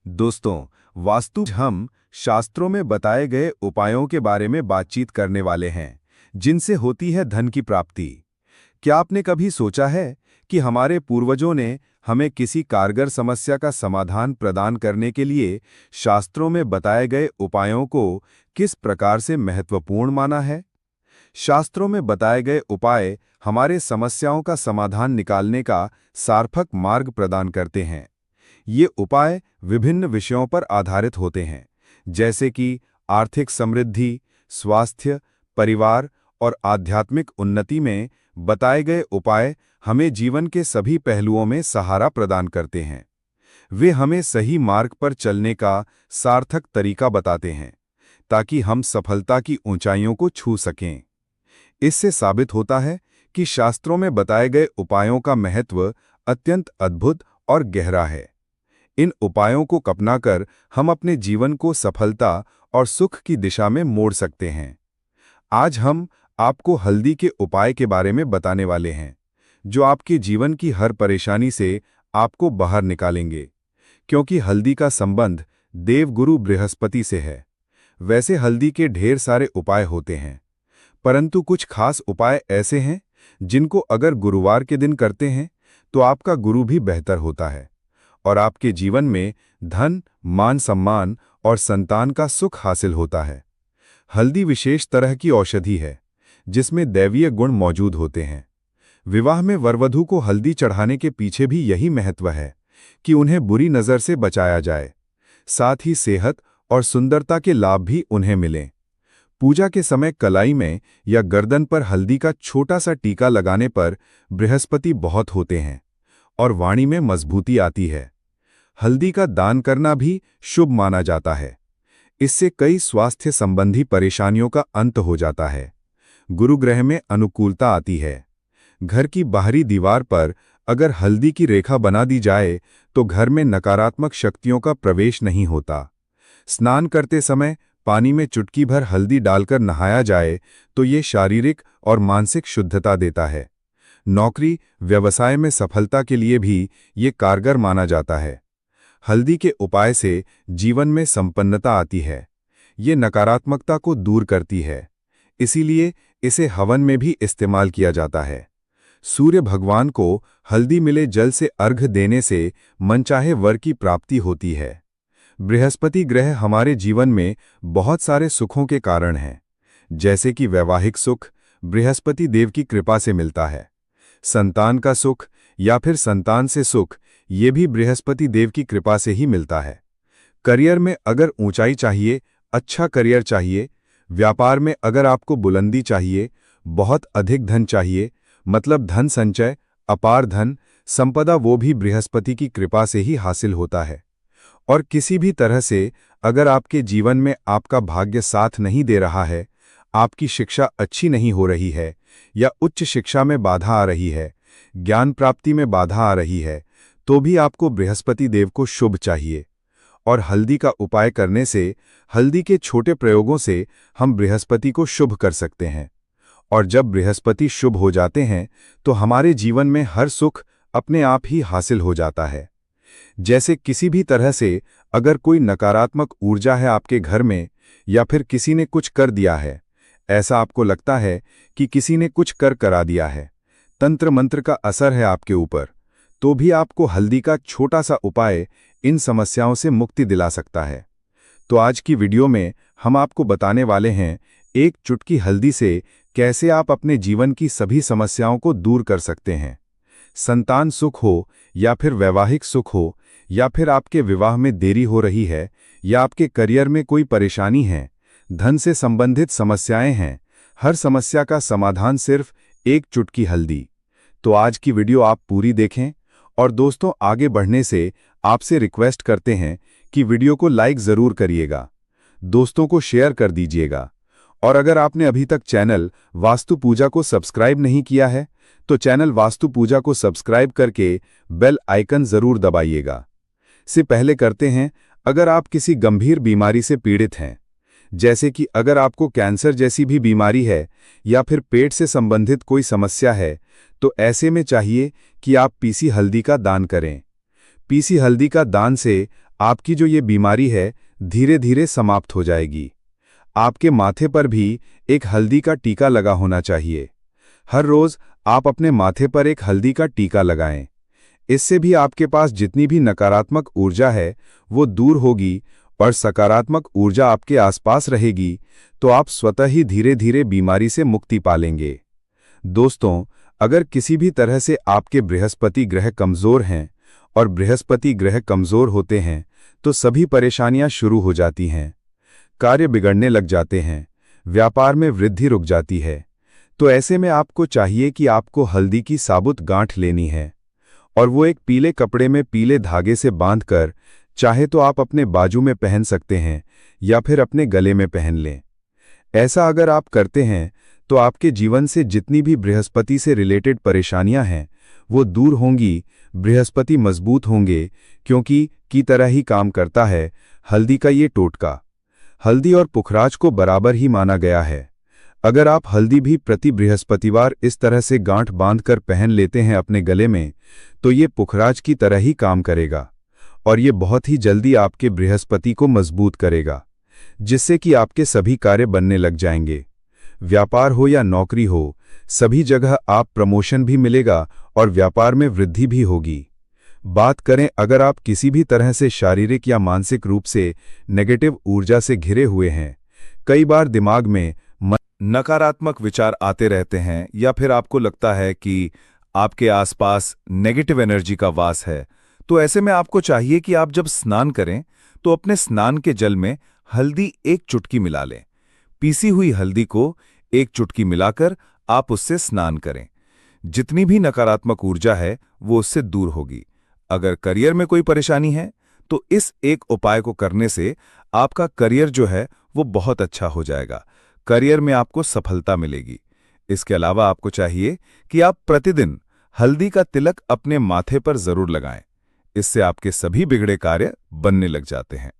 दोस्तों, वास्तु हम शास्त्रों में बताए गए उपायों के बारे में बातचीत करने वाले हैं, जिनसे होती है धन की प्राप्ति। क्या आपने कभी सोचा है कि हमारे पूर्वजों ने हमें किसी कारगर समस्या का समाधान प्रदान करने के लिए शास्त्रों में बताए गए उपायों को किस प्रकार से महत्वपूर्ण माना है? शास्त्रों में बताए गए उपाय हमारे समस्याओं का समाधान निकालने का सार्थक मार्ग प्रदान करते हैं। ये उपाय विभिन्न विषयों पर आधारित होते हैं, जैसे कि आर्थिक समृद्धि, स्वास्थ्य, परिवार और आध्यात्मिक उन्नति में बताए गए उपाय हमें जीवन के सभी पहलुओं में सहारा प्रदान करते हैं। वे हमें सही मार्ग पर चलने का सार्थक तरीका बताते हैं, ताकि हम सफलता की ऊंचाइयों को छू सकें। इससे साबित होता है कि शास्त्रों में बताए गए उपायों का महत्व अत्यंत अद्भुत और गहरा है। इन उपायों को अपनाकर हम अपने जीवन को सफलता और सुख की दिशा में मोड़ सकते हैं। आज हम आपको हल्दी के उपाय के बारे में बताने वाले हैं, जो आपके जीवन की हर परेशानी से आपको बाहर निकालेंगे। क्योंकि हल्दी का संबंध देवगुरु बृहस्पति से है। वैसे हल्दी के ढेर सारे उपाय होते हैं, परंतु कुछ खास उपाय ऐसे हैं जिनको अगर गुरुवार के दिन करते हैं तो आपका गुरु भी बेहतर होता है और आपके जीवन में धन, मान सम्मान और संतान का सुख हासिल होता है। हल्दी विशेष तरह की औषधि है, जिसमें दैवीय गुण मौजूद होते हैं। विवाह में वरवधू को हल्दी चढ़ाने के पीछे भी यही महत्व है कि उन्हें बुरी नज़र से बचाया जाए, साथ ही सेहत और सुंदरता के लाभ भी उन्हें मिलें। पूजा के समय कलाई में या गर्दन पर हल्दी का छोटा सा टीका लगाने पर बृहस्पति बहुत होते हैं और वाणी में मजबूती आती है। हल्दी का दान करना भी शुभ माना जाता है। इससे कई स्वास्थ्य संबंधी परेशानियों का अंत हो जाता है। गुरुग्रह में अनुकूलता आती है। घर की बाहरी दीवार पर अगर हल्दी की रेखा बना दी जाए तो घर में नकारात्मक शक्तियों का प्रवेश नहीं होता। स्नान करते समय पानी में चुटकी भर हल्दी डालकर नहाया जाए तो ये शारीरिक और मानसिक शुद्धता देता है। नौकरी, व्यवसाय में सफलता के लिए भी ये कारगर माना जाता है। हल्दी के उपाय से जीवन में संपन्नता आती है। ये नकारात्मकता को दूर करती है, इसीलिए इसे हवन में भी इस्तेमाल किया जाता है। सूर्य भगवान को हल्दी मिले जल से अर्घ्य देने से मनचाहे वर की प्राप्ति होती है। बृहस्पति ग्रह हमारे जीवन में बहुत सारे सुखों के कारण है, जैसे कि वैवाहिक सुख बृहस्पति देव की कृपा से मिलता है। संतान का सुख या फिर संतान से सुख, ये भी बृहस्पति देव की कृपा से ही मिलता है। करियर में अगर ऊंचाई चाहिए, अच्छा करियर चाहिए, व्यापार में अगर आपको बुलंदी चाहिए, बहुत अधिक धन चाहिए, मतलब धन संचय, अपार धन, संपदा, वो भी बृहस्पति की कृपा से ही हासिल होता है। और किसी भी तरह से अगर आपके जीवन में आपका भाग्य साथ नहीं दे रहा है, आपकी शिक्षा अच्छी नहीं हो रही है या उच्च शिक्षा में बाधा आ रही है, ज्ञान प्राप्ति में बाधा आ रही है, तो भी आपको बृहस्पति देव को शुभ चाहिए। और हल्दी का उपाय करने से, हल्दी के छोटे प्रयोगों से हम बृहस्पति को शुभ कर सकते हैं। और जब बृहस्पति शुभ हो जाते हैं तो हमारे जीवन में हर सुख अपने आप ही हासिल हो जाता है। जैसे किसी भी तरह से अगर कोई नकारात्मक ऊर्जा है आपके घर में, या फिर किसी ने कुछ कर दिया है, ऐसा आपको लगता है कि किसी ने कुछ करा दिया है, तंत्र मंत्र का असर है आपके ऊपर, तो भी आपको हल्दी का छोटा सा उपाय इन समस्याओं से मुक्ति दिला सकता है। तो आज की वीडियो में हम आपको बताने वाले हैं एक चुटकी हल्दी से कैसे आप अपने जीवन की सभी समस्याओं को दूर कर सकते हैं। संतान सुख हो या फिर वैवाहिक सुख हो, या फिर आपके विवाह में देरी हो रही है, या आपके करियर में कोई परेशानी है, धन से संबंधित समस्याएं हैं, हर समस्या का समाधान सिर्फ एक चुटकी हल्दी। तो आज की वीडियो आप पूरी देखें। और दोस्तों, आगे बढ़ने से आपसे रिक्वेस्ट करते हैं कि वीडियो को लाइक ज़रूर करिएगा, दोस्तों को शेयर कर दीजिएगा। और अगर आपने अभी तक चैनल वास्तु पूजा को सब्सक्राइब नहीं किया है तो चैनल वास्तु पूजा को सब्सक्राइब करके बेल आइकन ज़रूर दबाइएगा। से पहले करते हैं, अगर आप किसी गंभीर बीमारी से पीड़ित हैं, जैसे कि अगर आपको कैंसर जैसी भी बीमारी है या फिर पेट से संबंधित कोई समस्या है, तो ऐसे में चाहिए कि आप पीसी हल्दी का दान करें। पीसी हल्दी का दान से आपकी जो ये बीमारी है धीरे धीरे समाप्त हो जाएगी। आपके माथे पर भी एक हल्दी का टीका लगा होना चाहिए। हर रोज आप अपने माथे पर एक हल्दी का टीका लगाएं। इससे भी आपके पास जितनी भी नकारात्मक ऊर्जा है वो दूर होगी और सकारात्मक ऊर्जा आपके आसपास रहेगी, तो आप स्वतः ही धीरे धीरे बीमारी से मुक्ति पालेंगे। दोस्तों, अगर किसी भी तरह से आपके बृहस्पति ग्रह कमजोर हैं और बृहस्पति ग्रह कमजोर होते हैं तो सभी परेशानियां शुरू हो जाती हैं। कार्य बिगड़ने लग जाते हैं, व्यापार में वृद्धि रुक जाती है। तो ऐसे में आपको चाहिए कि आपको हल्दी की साबुत गांठ लेनी है और वो एक पीले कपड़े में पीले धागे से बांधकर, चाहे तो आप अपने बाजू में पहन सकते हैं या फिर अपने गले में पहन लें। ऐसा अगर आप करते हैं तो आपके जीवन से जितनी भी बृहस्पति से रिलेटेड परेशानियां हैं वो दूर होंगी, बृहस्पति मजबूत होंगे, क्योंकि की तरह ही काम करता है हल्दी का ये टोटका। हल्दी और पुखराज को बराबर ही माना गया है। अगर आप हल्दी भी प्रति बृहस्पतिवार इस तरह से गांठ बांधकर पहन लेते हैं अपने गले में, तो ये पुखराज की तरह ही काम करेगा और ये बहुत ही जल्दी आपके बृहस्पति को मजबूत करेगा, जिससे कि आपके सभी कार्य बनने लग जाएंगे। व्यापार हो या नौकरी हो, सभी जगह आप प्रमोशन भी मिलेगा और व्यापार में वृद्धि भी होगी। बात करें अगर आप किसी भी तरह से शारीरिक या मानसिक रूप से नेगेटिव ऊर्जा से घिरे हुए हैं, कई बार दिमाग में नकारात्मक विचार आते रहते हैं या फिर आपको लगता है कि आपके आसपास नेगेटिव एनर्जी का वास है, तो ऐसे में आपको चाहिए कि आप जब स्नान करें तो अपने स्नान के जल में हल्दी एक चुटकी मिला लें। पीसी हुई हल्दी को एक चुटकी मिलाकर आप उससे स्नान करें। जितनी भी नकारात्मक ऊर्जा है वो उससे दूर होगी। अगर करियर में कोई परेशानी है तो इस एक उपाय को करने से आपका करियर जो है वो बहुत अच्छा हो जाएगा। करियर में आपको सफलता मिलेगी। इसके अलावा आपको चाहिए कि आप प्रतिदिन हल्दी का तिलक अपने माथे पर जरूर लगाएं। इससे आपके सभी बिगड़े कार्य बनने लग जाते हैं।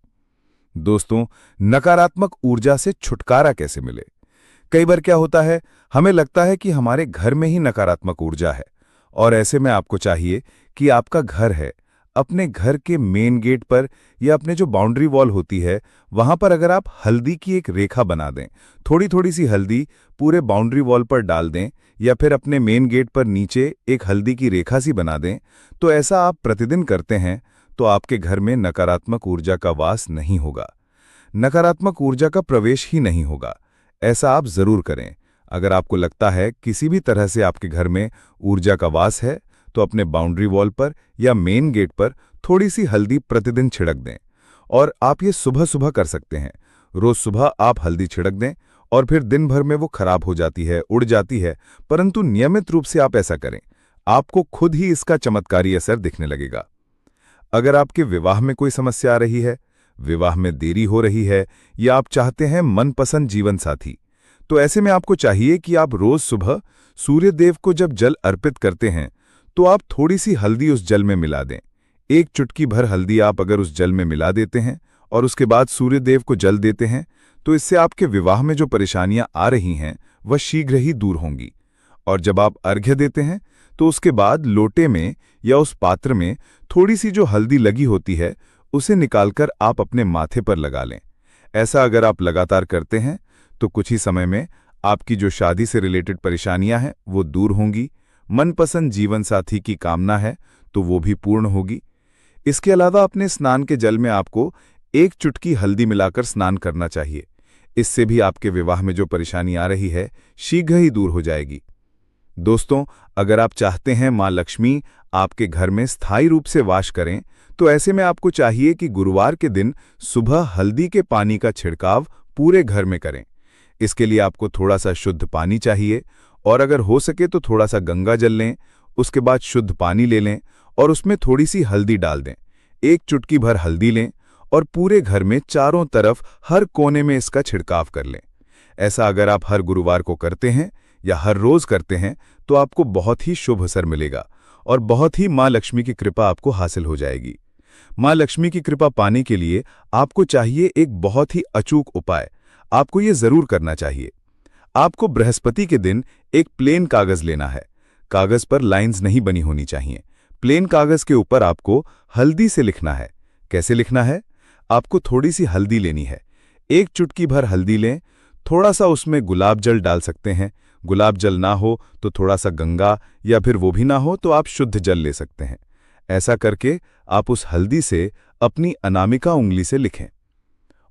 दोस्तों, नकारात्मक ऊर्जा से छुटकारा कैसे मिले? कई बार क्या होता है, हमें लगता है कि हमारे घर में ही नकारात्मक ऊर्जा है और ऐसे में आपको चाहिए कि आपका घर है, अपने घर के मेन गेट पर या अपने जो बाउंड्री वॉल होती है वहां पर अगर आप हल्दी की एक रेखा बना दें, थोड़ी थोड़ी सी हल्दी पूरे बाउंड्री वॉल पर डाल दें या फिर अपने मेन गेट पर नीचे एक हल्दी की रेखा सी बना दें, तो ऐसा आप प्रतिदिन करते हैं तो आपके घर में नकारात्मक ऊर्जा का वास नहीं होगा, नकारात्मक ऊर्जा का प्रवेश ही नहीं होगा। ऐसा आप जरूर करें। अगर आपको लगता है किसी भी तरह से आपके घर में ऊर्जा का वास है तो अपने बाउंड्री वॉल पर या मेन गेट पर थोड़ी सी हल्दी प्रतिदिन छिड़क दें। और आप ये सुबह सुबह कर सकते हैं। रोज सुबह आप हल्दी छिड़क दें और फिर दिन भर में वो खराब हो जाती है, उड़ जाती है, परंतु नियमित रूप से आप ऐसा करें, आपको खुद ही इसका चमत्कारी असर दिखने लगेगा। अगर आपके विवाह में कोई समस्या आ रही है, विवाह में देरी हो रही है या आप चाहते हैं मनपसंद जीवन साथी, तो ऐसे में आपको चाहिए कि आप रोज सुबह सूर्य देव को जब जल अर्पित करते हैं तो आप थोड़ी सी हल्दी उस जल में मिला दें। एक चुटकी भर हल्दी आप अगर उस जल में मिला देते हैं और उसके बाद सूर्य देव को जल देते हैं तो इससे आपके विवाह में जो परेशानियां आ रही हैं वह शीघ्र ही दूर होंगी। और जब आप अर्घ्य देते हैं तो उसके बाद लोटे में या उस पात्र में थोड़ी सी जो हल्दी लगी होती है उसे निकालकर आप अपने माथे पर लगा लें। ऐसा अगर आप लगातार करते हैं तो कुछ ही समय में आपकी जो शादी से रिलेटेड परेशानियां हैं वो दूर होंगी, मनपसंद जीवन साथी की कामना है तो वो भी पूर्ण होगी। इसके अलावा अपने स्नान के जल में आपको एक चुटकी हल्दी मिलाकर स्नान करना चाहिए। इससे भी आपके विवाह में जो परेशानी आ रही है शीघ्र ही दूर हो जाएगी। दोस्तों, अगर आप चाहते हैं मां लक्ष्मी आपके घर में स्थायी रूप से वास करें तो ऐसे में आपको चाहिए कि गुरुवार के दिन सुबह हल्दी के पानी का छिड़काव पूरे घर में करें। इसके लिए आपको थोड़ा सा शुद्ध पानी चाहिए और अगर हो सके तो थोड़ा सा गंगा जल लें, उसके बाद शुद्ध पानी ले लें और उसमें थोड़ी सी हल्दी डाल दें। एक चुटकी भर हल्दी लें और पूरे घर में चारों तरफ हर कोने में इसका छिड़काव कर लें। ऐसा अगर आप हर गुरुवार को करते हैं या हर रोज करते हैं तो आपको बहुत ही शुभ असर मिलेगा और बहुत ही मां लक्ष्मी की कृपा आपको हासिल हो जाएगी। मां लक्ष्मी की कृपा पाने के लिए आपको चाहिए एक बहुत ही अचूक उपाय। आपको ये जरूर करना चाहिए। आपको बृहस्पति के दिन एक प्लेन कागज लेना है। कागज पर लाइंस नहीं बनी होनी चाहिए। प्लेन कागज के ऊपर आपको हल्दी से लिखना है, कैसे लिखना है? आपको थोड़ी सी हल्दी लेनी है। एक चुटकी भर हल्दी लें, थोड़ा सा उसमें गुलाब जल डाल सकते हैं। गुलाब जल ना हो तो थोड़ा सा गंगा, या फिर वो भी ना हो तो आप शुद्ध जल ले सकते हैं। ऐसा करके आप उस हल्दी से अपनी अनामिका उंगली से लिखें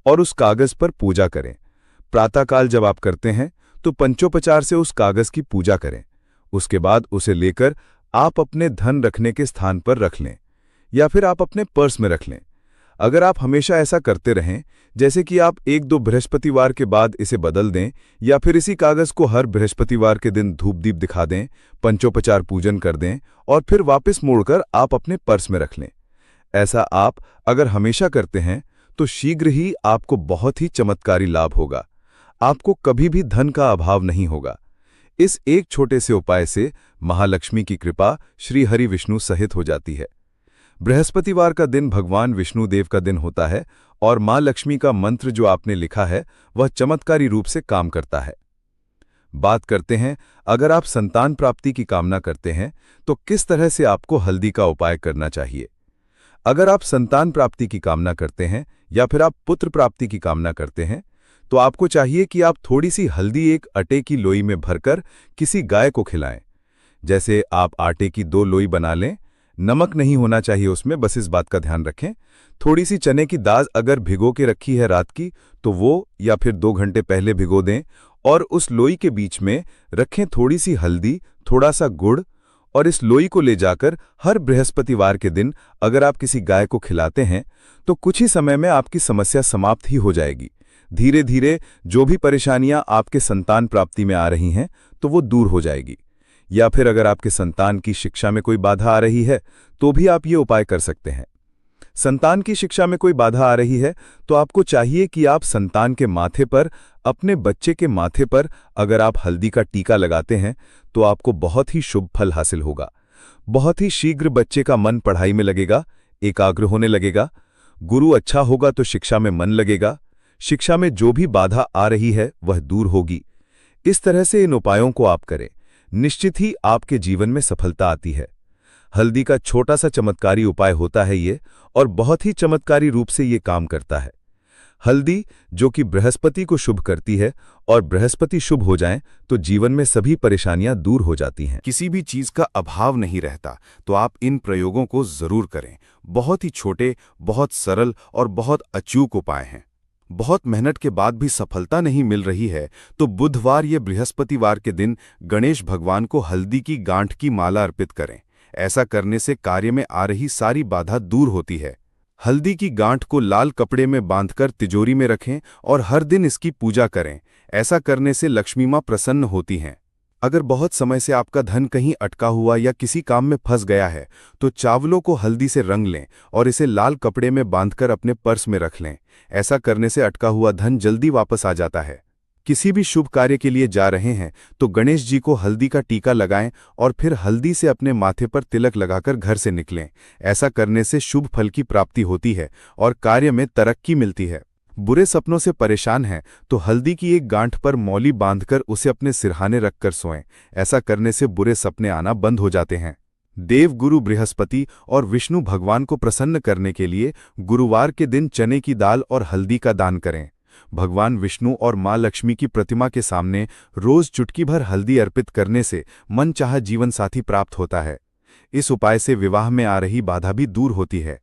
और उस कागज पर पूजा करें। प्रातःकाल जब आप करते हैं तो पंचोपचार से उस कागज की पूजा करें। उसके बाद उसे लेकर आप अपने धन रखने के स्थान पर रख लें, या फिर आप अपने पर्स में रख लें। अगर आप हमेशा ऐसा करते रहें, जैसे कि आप 1-2 बृहस्पतिवार के बाद इसे बदल दें, या फिर इसी कागज को हर बृहस्पतिवार के दिन धूप दीप दिखा दें, पंचोपचार पूजन कर दें और फिर वापस मोड़कर आप अपने पर्स में रख लें। ऐसा आप अगर हमेशा करते हैं तो शीघ्र ही आपको बहुत ही चमत्कारी लाभ होगा। आपको कभी भी धन का अभाव नहीं होगा। इस एक छोटे से उपाय से महालक्ष्मी की कृपा श्री हरि विष्णु सहित हो जाती है। बृहस्पतिवार का दिन भगवान विष्णु देव का दिन होता है और मां लक्ष्मी का मंत्र जो आपने लिखा है वह चमत्कारी रूप से काम करता है। बात करते हैं, अगर आप संतान प्राप्ति की कामना करते हैं तो किस तरह से आपको हल्दी का उपाय करना चाहिए। अगर आप संतान प्राप्ति की कामना करते हैं या फिर आप पुत्र प्राप्ति की कामना करते हैं तो आपको चाहिए कि आप थोड़ी सी हल्दी एक आटे की लोई में भरकर किसी गाय को खिलाएं। जैसे आप आटे की 2 लोई बना लें, नमक नहीं होना चाहिए उसमें, बस इस बात का ध्यान रखें। थोड़ी सी चने की दाल अगर भिगो के रखी है रात की तो वो, या फिर 2 घंटे पहले भिगो दें और उस लोई के बीच में रखें थोड़ी सी हल्दी, थोड़ा सा गुड़, और इस लोई को ले जाकर हर बृहस्पतिवार के दिन अगर आप किसी गाय को खिलाते हैं तो कुछ ही समय में आपकी समस्या समाप्त ही हो जाएगी। धीरे धीरे जो भी परेशानियां आपके संतान प्राप्ति में आ रही हैं तो वो दूर हो जाएगी। या फिर अगर आपके संतान की शिक्षा में कोई बाधा आ रही है तो भी आप ये उपाय कर सकते हैं। संतान की शिक्षा में कोई बाधा आ रही है तो आपको चाहिए कि आप संतान के माथे पर, अपने बच्चे के माथे पर अगर आप हल्दी का टीका लगाते हैं तो आपको बहुत ही शुभ फल हासिल होगा। बहुत ही शीघ्र बच्चे का मन पढ़ाई में लगेगा, एकाग्र होने लगेगा। गुरु अच्छा होगा तो शिक्षा में मन लगेगा। शिक्षा में जो भी बाधा आ रही है वह दूर होगी। इस तरह से इन उपायों को आप करें, निश्चित ही आपके जीवन में सफलता आती है। हल्दी का छोटा सा चमत्कारी उपाय होता है ये, और बहुत ही चमत्कारी रूप से ये काम करता है। हल्दी जो कि बृहस्पति को शुभ करती है, और बृहस्पति शुभ हो जाएं तो जीवन में सभी परेशानियां दूर हो जाती हैं। किसी भी चीज का अभाव नहीं रहता, तो आप इन प्रयोगों को जरूर करें। बहुत ही छोटे, बहुत सरल और बहुत अचूक उपाय हैं। बहुत मेहनत के बाद भी सफलता नहीं मिल रही है तो बुधवार या बृहस्पतिवार के दिन गणेश भगवान को हल्दी की गांठ की माला अर्पित करें। ऐसा करने से कार्य में आ रही सारी बाधा दूर होती है। हल्दी की गांठ को लाल कपड़े में बांधकर तिजोरी में रखें और हर दिन इसकी पूजा करें। ऐसा करने से लक्ष्मी मां प्रसन्न होती हैं। अगर बहुत समय से आपका धन कहीं अटका हुआ या किसी काम में फंस गया है तो चावलों को हल्दी से रंग लें और इसे लाल कपड़े में बांधकर अपने पर्स में रख लें। ऐसा करने से अटका हुआ धन जल्दी वापस आ जाता है। किसी भी शुभ कार्य के लिए जा रहे हैं तो गणेश जी को हल्दी का टीका लगाएं और फिर हल्दी से अपने माथे पर तिलक लगाकर घर से निकलें। ऐसा करने से शुभ फल की प्राप्ति होती है और कार्य में तरक्की मिलती है। बुरे सपनों से परेशान हैं तो हल्दी की एक गांठ पर मौली बांधकर उसे अपने सिरहाने रखकर सोएं। ऐसा करने से बुरे सपने आना बंद हो जाते हैं। देवगुरु बृहस्पति और विष्णु भगवान को प्रसन्न करने के लिए गुरुवार के दिन चने की दाल और हल्दी का दान करें। भगवान विष्णु और मां लक्ष्मी की प्रतिमा के सामने रोज चुटकी भर हल्दी अर्पित करने से मनचाहा जीवन साथी प्राप्त होता है। इस उपाय से विवाह में आ रही बाधा भी दूर होती है।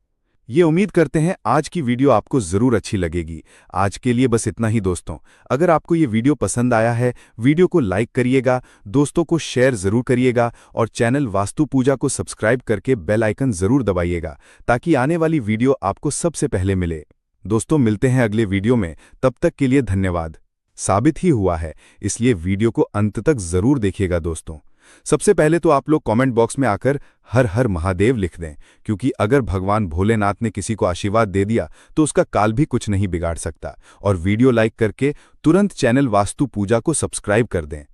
ये उम्मीद करते हैं आज की वीडियो आपको जरूर अच्छी लगेगी। आज के लिए बस इतना ही दोस्तों। अगर आपको ये वीडियो पसंद आया है, वीडियो को लाइक करिएगा, दोस्तों को शेयर जरूर करिएगा और चैनल वास्तु पूजा को सब्सक्राइब करके बेल आइकन जरूर दबाइएगा ताकि आने वाली वीडियो आपको सबसे पहले मिले। दोस्तों मिलते हैं अगले वीडियो में, तब तक के लिए धन्यवाद। साबित ही हुआ है, इसलिए वीडियो को अंत तक जरूर देखिएगा दोस्तों। सबसे पहले तो आप लोग कमेंट बॉक्स में आकर हर हर महादेव लिख दें, क्योंकि अगर भगवान भोलेनाथ ने किसी को आशीर्वाद दे दिया तो उसका काल भी कुछ नहीं बिगाड़ सकता। और वीडियो लाइक करके तुरंत चैनल वास्तु पूजा को सब्सक्राइब कर दें।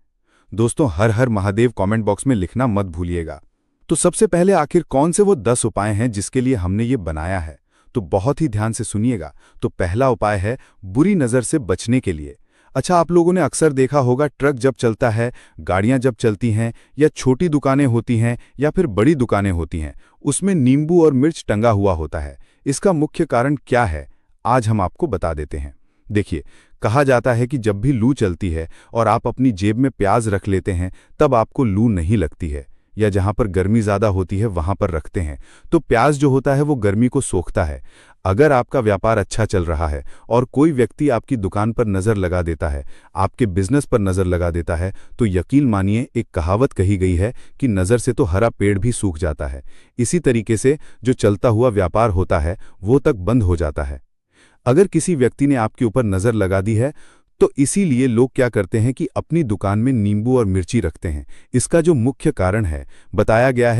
दोस्तों हर हर महादेव कमेंट बॉक्स में लिखना मत भूलिएगा। तो सबसे पहले आखिर कौन से वो 10 उपाय हैं जिसके लिए हमने ये बनाया है, तो बहुत ही ध्यान से सुनिएगा। तो पहला उपाय है बुरी नज़र से बचने के लिए। अच्छा, आप लोगों ने अक्सर देखा होगा ट्रक जब चलता है, गाड़ियां जब चलती हैं, या छोटी दुकानें होती हैं या फिर बड़ी दुकानें होती हैं, उसमें नींबू और मिर्च टंगा हुआ होता है। इसका मुख्य कारण क्या है, आज हम आपको बता देते हैं। देखिए, कहा जाता है कि जब भी लू चलती है और आप अपनी जेब में प्याज रख लेते हैं, तब आपको लू नहीं लगती है, या जहां पर गर्मी ज़्यादा होती है वहां पर रखते हैं तो प्याज जो होता है वो गर्मी को सोखता है। अगर आपका व्यापार अच्छा चल रहा है और कोई व्यक्ति आपकी दुकान पर नज़र लगा देता है, आपके बिजनेस पर नज़र लगा देता है, तो यकीन मानिए एक कहावत कही गई है कि नज़र से तो हरा पेड़ भी सूख जाता है। इसी तरीके से जो चलता हुआ व्यापार होता है वो तक बंद हो जाता है। अगर किसी व्यक्ति ने आपके ऊपर नज़र लगा दी है तो इसीलिए लोग क्या करते हैं कि अपनी दुकान में नींबू और मिर्ची रखते हैं। इसका जो मुख्य कारण है, बताया गया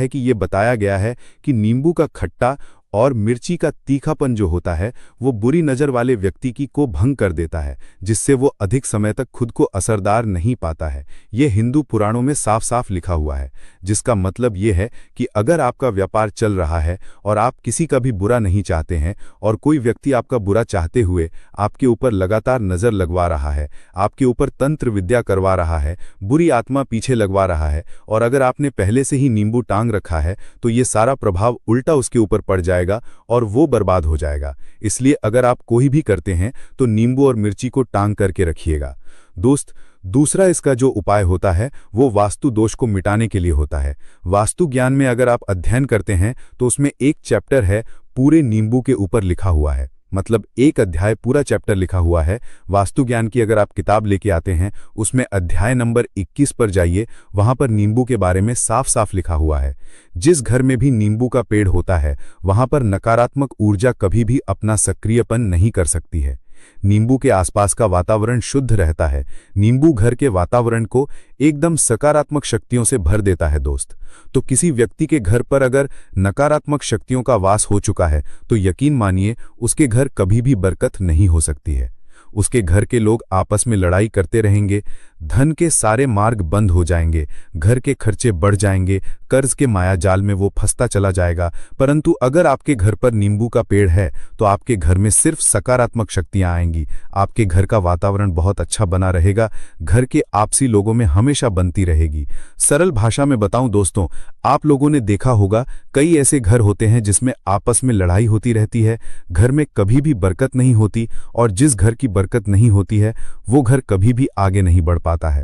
है कि नींबू का खट्टा और मिर्ची का तीखापन जो होता है वो बुरी नज़र वाले व्यक्ति की को भंग कर देता है, जिससे वो अधिक समय तक खुद को असरदार नहीं पाता है। ये हिंदू पुराणों में साफ साफ लिखा हुआ है, जिसका मतलब ये है कि अगर आपका व्यापार चल रहा है और आप किसी का भी बुरा नहीं चाहते हैं और कोई व्यक्ति आपका बुरा चाहते हुए आपके ऊपर लगातार नज़र लगवा रहा है, आपके ऊपर तंत्र विद्या करवा रहा है, बुरी आत्मा पीछे लगवा रहा है, और अगर आपने पहले से ही नींबू टांग रखा है तो ये सारा प्रभाव उल्टा उसके ऊपर पड़ जाएगा और वो बर्बाद हो जाएगा। इसलिए अगर आप कोई भी करते हैं तो नींबू और मिर्ची को टांग करके रखिएगा। दोस्त, दूसरा इसका जो उपाय होता है वो वास्तु दोष को मिटाने के लिए होता है। वास्तु ज्ञान में अगर आप अध्ययन करते हैं तो उसमें एक चैप्टर है पूरे नींबू के ऊपर लिखा हुआ है, मतलब एक अध्याय पूरा चैप्टर लिखा हुआ है। वास्तु ज्ञान की अगर आप किताब लेके आते हैं उसमें अध्याय नंबर 21 पर जाइए, वहां पर नींबू के बारे में साफ साफ लिखा हुआ है। जिस घर में भी नींबू का पेड़ होता है वहां पर नकारात्मक ऊर्जा कभी भी अपना सक्रियपन नहीं कर सकती है। नींबू के आसपास का वातावरण शुद्ध रहता है। नींबू घर के वातावरण को एकदम सकारात्मक शक्तियों से भर देता है दोस्त। तो किसी व्यक्ति के घर पर अगर नकारात्मक शक्तियों का वास हो चुका है तो यकीन मानिए उसके घर कभी भी बरकत नहीं हो सकती है। उसके घर के लोग आपस में लड़ाई करते रहेंगे, धन के सारे मार्ग बंद हो जाएंगे, घर के खर्चे बढ़ जाएंगे, कर्ज के मायाजाल में वो फंसता चला जाएगा। परंतु अगर आपके घर पर नींबू का पेड़ है तो आपके घर में सिर्फ सकारात्मक शक्तियां आएंगी। आपके घर का वातावरण बहुत अच्छा बना रहेगा, घर के आपसी लोगों में हमेशा बनती रहेगी। सरल भाषा में बताऊं दोस्तों, आप लोगों ने देखा होगा कई ऐसे घर होते हैं जिसमें आपस में लड़ाई होती रहती है, घर में कभी भी बरकत नहीं होती, और जिस घर की बरकत नहीं होती है वो घर कभी भी आगे नहीं बढ़ पाता है।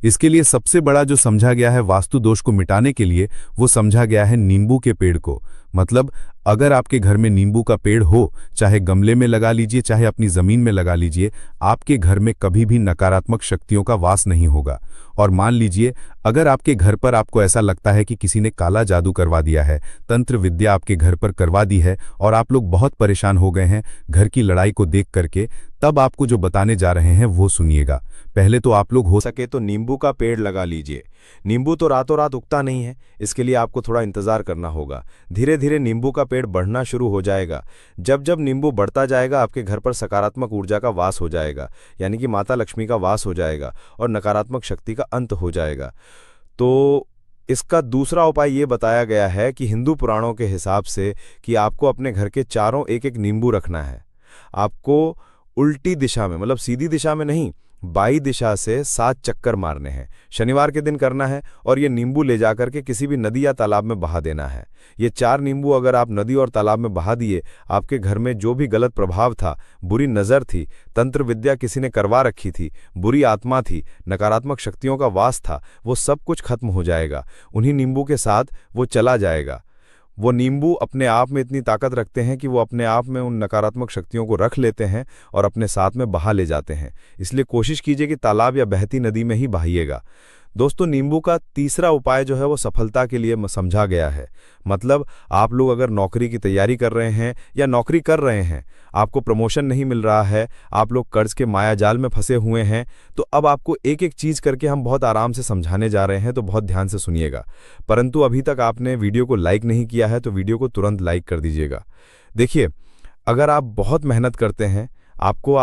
इसके लिए सबसे बड़ा जो समझा गया है वास्तु दोष को मिटाने के लिए, वो समझा गया है नींबू के पेड़ को। मतलब अगर आपके घर में नींबू का पेड़ हो, चाहे गमले में लगा लीजिए चाहे अपनी जमीन में लगा लीजिए, आपके घर में कभी भी नकारात्मक शक्तियों का वास नहीं होगा। और मान लीजिए अगर आपके घर पर आपको ऐसा लगता है कि किसी ने काला जादू करवा दिया है, तंत्र विद्या आपके घर पर करवा दी है और आप लोग बहुत परेशान हो गए हैं घर की लड़ाई को देख करके, तब आपको जो बताने जा रहे हैं वो सुनिएगा। पहले तो आप लोग हो सके तो नींबू का पेड़ लगा लीजिए। नींबू तो रातों रात उगता नहीं है, इसके लिए आपको थोड़ा इंतजार करना होगा। धीरे धीरे नींबू का पेड़ बढ़ना शुरू हो जाएगा। जब जब नींबू बढ़ता जाएगा आपके घर पर सकारात्मक ऊर्जा का वास हो जाएगा, यानी कि माता लक्ष्मी का वास हो जाएगा और नकारात्मक शक्ति का अंत हो जाएगा। तो इसका दूसरा उपाय ये बताया गया है कि हिंदू पुराणों के हिसाब से कि आपको अपने घर के चारों एक एक नींबू रखना है। आपको उल्टी दिशा में, मतलब सीधी दिशा में नहीं, बाई दिशा से 7 चक्कर मारने हैं। शनिवार के दिन करना है और ये नींबू ले जाकर के किसी भी नदी या तालाब में बहा देना है। ये 4 नींबू अगर आप नदी और तालाब में बहा दिए, आपके घर में जो भी गलत प्रभाव था, बुरी नज़र थी, तंत्र विद्या किसी ने करवा रखी थी, बुरी आत्मा थी, नकारात्मक शक्तियों का वास था, वो सब कुछ खत्म हो जाएगा। उन्हीं नींबू के साथ वो चला जाएगा। वो नींबू अपने आप में इतनी ताकत रखते हैं कि वो अपने आप में उन नकारात्मक शक्तियों को रख लेते हैं और अपने साथ में बहा ले जाते हैं। इसलिए कोशिश कीजिए कि तालाब या बहती नदी में ही बहाइएगा। दोस्तों, नींबू का तीसरा उपाय जो है वो सफलता के लिए समझा गया है। मतलब आप लोग अगर नौकरी की तैयारी कर रहे हैं या नौकरी कर रहे हैं, आपको प्रमोशन नहीं मिल रहा है, आप लोग कर्ज के मायाजाल में फंसे हुए हैं, तो अब आपको एक एक चीज़ करके हम बहुत आराम से समझाने जा रहे हैं, तो बहुत ध्यान से सुनिएगा। परंतु अभी तक आपने वीडियो को लाइक नहीं किया है तो वीडियो को तुरंत लाइक कर दीजिएगा। देखिए, अगर आप बहुत मेहनत करते हैं, आपको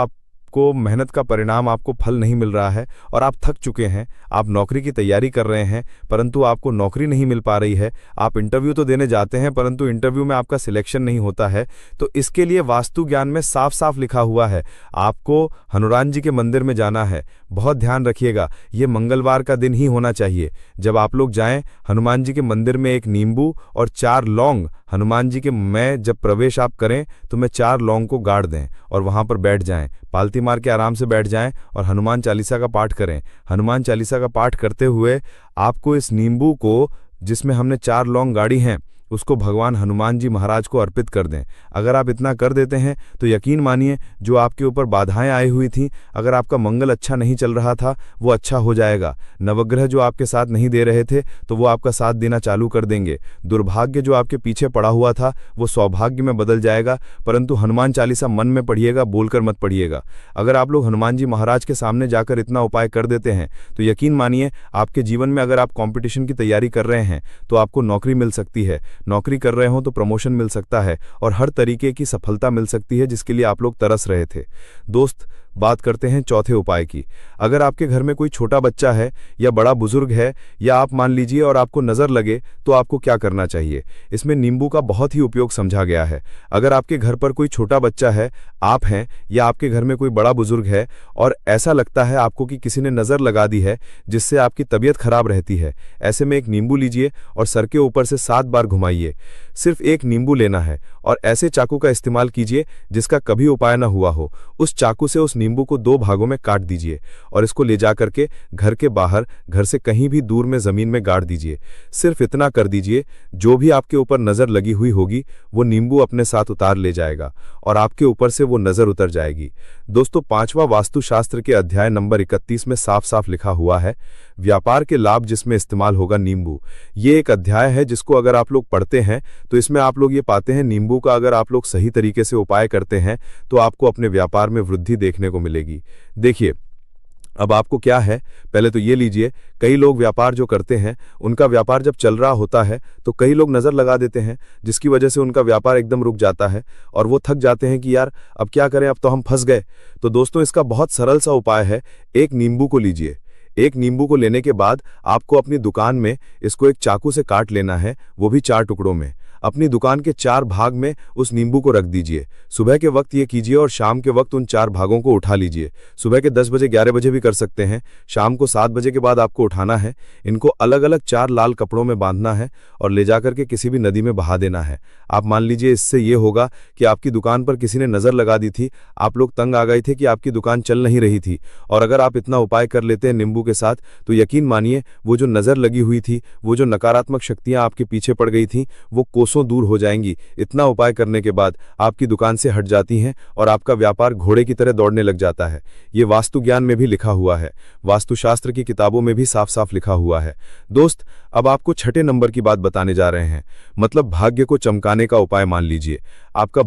आपको मेहनत का परिणाम, आपको फल नहीं मिल रहा है और आप थक चुके हैं, आप नौकरी की तैयारी कर रहे हैं परंतु आपको नौकरी नहीं मिल पा रही है, आप इंटरव्यू तो देने जाते हैं परंतु इंटरव्यू में आपका सिलेक्शन नहीं होता है, तो इसके लिए वास्तु ज्ञान में साफ साफ लिखा हुआ है आपको हनुमान जी के मंदिर में जाना है। बहुत ध्यान रखिएगा, ये मंगलवार का दिन ही होना चाहिए। जब आप लोग जाएं हनुमान जी के मंदिर में एक नींबू और 4 लौंग हनुमान जी के मैं जब प्रवेश आप करें तो मैं 4 लौंग को गाड़ दें और वहां पर बैठ जाएं, पालती मार के आराम से बैठ जाएं और हनुमान चालीसा का पाठ करें। हनुमान चालीसा का पाठ करते हुए आपको इस नींबू को, जिसमें हमने 4 लौंग गाड़ी हैं, उसको भगवान हनुमान जी महाराज को अर्पित कर दें। अगर आप इतना कर देते हैं तो यकीन मानिए जो आपके ऊपर बाधाएं आई हुई थीं, अगर आपका मंगल अच्छा नहीं चल रहा था वो अच्छा हो जाएगा। नवग्रह जो आपके साथ नहीं दे रहे थे तो वो आपका साथ देना चालू कर देंगे। दुर्भाग्य जो आपके पीछे पड़ा हुआ था वो सौभाग्य में बदल जाएगा। परंतु हनुमान चालीसा मन में पढ़िएगा, बोलकर मत पढ़िएगा। अगर आप लोग हनुमान जी महाराज के सामने जाकर इतना उपाय कर देते हैं तो यकीन मानिए आपके जीवन में, अगर आप कॉम्पिटिशन की तैयारी कर रहे हैं तो आपको नौकरी मिल सकती है, नौकरी कर रहे हो तो प्रमोशन मिल सकता है और हर तरीके की सफलता मिल सकती है जिसके लिए आप लोग तरस रहे थे। दोस्त, बात करते हैं चौथे उपाय की। अगर आपके घर में कोई छोटा बच्चा है या बड़ा बुजुर्ग है या आप मान लीजिए और आपको नज़र लगे तो आपको क्या करना चाहिए। इसमें नींबू का बहुत ही उपयोग समझा गया है। अगर आपके घर पर कोई छोटा बच्चा है, आप हैं या आपके घर में कोई बड़ा बुजुर्ग है और ऐसा लगता है आपको कि किसी ने नज़र लगा दी है जिससे आपकी तबीयत खराब रहती है, ऐसे में एक नींबू लीजिए और सर के ऊपर से 7 बार घुमाइए। सिर्फ एक नींबू लेना है और ऐसे चाकू का इस्तेमाल कीजिए जिसका कभी उपाय न हुआ हो। उस चाकू से उस नींबू को 2 भागों में काट दीजिए और इसको ले जा करके घर के बाहर, घर से कहीं भी दूर में जमीन में गाड़ दीजिए। सिर्फ इतना कर दीजिए, जो भी आपके ऊपर नजर लगी हुई होगी वो नींबू अपने साथ उतार ले जाएगा और आपके ऊपर से वो नजर उतर जाएगी। दोस्तों, 5वां वास्तुशास्त्र के अध्याय नंबर 31 में साफ साफ लिखा हुआ है व्यापार के लाभ जिसमें इस्तेमाल होगा नींबू। ये एक अध्याय है जिसको अगर आप लोग पढ़ते हैं तो इसमें आप लोग ये पाते हैं नींबू का अगर आप लोग सही तरीके से उपाय करते हैं तो आपको अपने व्यापार में वृद्धि देखने को मिलेगी। देखिए, अब आपको क्या है, पहले तो ये लीजिए, कई लोग व्यापार जो करते हैं उनका व्यापार जब चल रहा होता है तो कई लोग नज़र लगा देते हैं जिसकी वजह से उनका व्यापार एकदम रुक जाता है और वो थक जाते हैं कि यार अब क्या करें, अब तो हम फंस गए। तो दोस्तों, इसका बहुत सरल सा उपाय है। एक नींबू को लीजिए। एक नींबू को लेने के बाद आपको अपनी दुकान में इसको एक चाकू से काट लेना है, वो भी 4 टुकड़ों में। अपनी दुकान के 4 भाग में उस नींबू को रख दीजिए। सुबह के वक्त ये कीजिए और शाम के वक्त उन 4 भागों को उठा लीजिए। सुबह के 10 बजे 11 बजे भी कर सकते हैं, शाम को 7 बजे के बाद आपको उठाना है। इनको अलग अलग 4 लाल कपड़ों में बांधना है और ले जाकर के किसी भी नदी में बहा देना है। आप मान लीजिए इससे ये होगा कि आपकी दुकान पर किसी ने नज़र लगा दी थी, आप लोग तंग आ गए थे कि आपकी दुकान चल नहीं रही थी, और अगर आप इतना उपाय कर लेते हैं नींबू के साथ तो यकीन मानिए वो जो नज़र लगी हुई थी, वो जो नकारात्मक शक्तियां आपके पीछे पड़ गई थीं, वो कोसों दूर हो जाएंगी। इतना उपाय करने के बाद आपकी दुकान से हट जाती हैं और आपका व्यापार घोड़े की तरह दौड़ने लग जाता है। ये वास्तु ज्ञान में भी लिखा हुआ है, वास्तुशास्त्र की किताबों में भी साफ साफ लिखा हुआ है। दोस्त, अब आपको 6ठे नंबर की बात बताने जा रहे हैं, मतलब भाग्य को चमकाने का उपाय। मान लीजिए आपका